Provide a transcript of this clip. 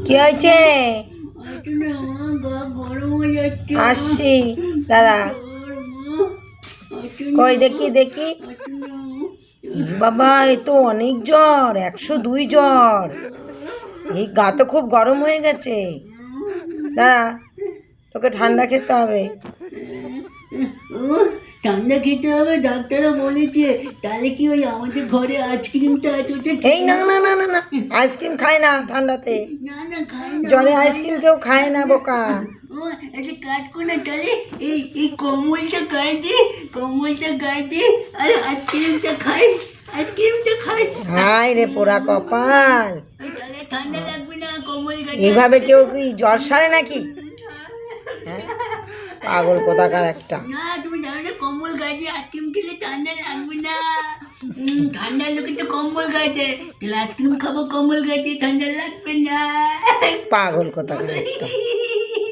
কি হয়েছে? আসছি, দাঁড়া। কই দেখি দেখি। বাবা, এ তো অনেক জ্বর, 102 জ্বর। এই গা তো খুব গরম হয়ে গেছে। দাঁড়া, তোকে ঠান্ডা খেতে হবে। ঠান্ডা খেতে হবে, ডাক্তারও বলেছে। তাহলে কি ওই আমাদের ঘরে আইসক্রিমটা আছে ওটা এই না না না না না, আইসক্রিম খায় না ঠান্ডাতে। না না খাই না, জলে আইসক্রিম কেউ খায় না বোকা। ও একটা কাজ কর না, তাহলে এই কম্বলটা গায়ে দে, কম্বলটা গায়ে দে, আর আইসক্রিমটা খাই, আইসক্রিমটা খাই। হায় রে পোড়া কপাল, তাহলে ঠান্ডা লাগবে না, কম্বল গায়ে। এইভাবে কেউ কি জ্বর সারে নাকি? হ্যাঁ, পাগল কোথাকার একটা। না, তুমি জানো না, কম্বল গায়ে দিয়ে আইসক্রিম খেলে ঠান্ডা লাগবে না। ঠান্ডার লোকে তো কম্বল গায়ে দেয়, তাহলে আইসক্রিম খাবো কম্বল গায়ে দিয়ে, ঠান্ডা লাগবে না। পাগল কোথাকার একটা।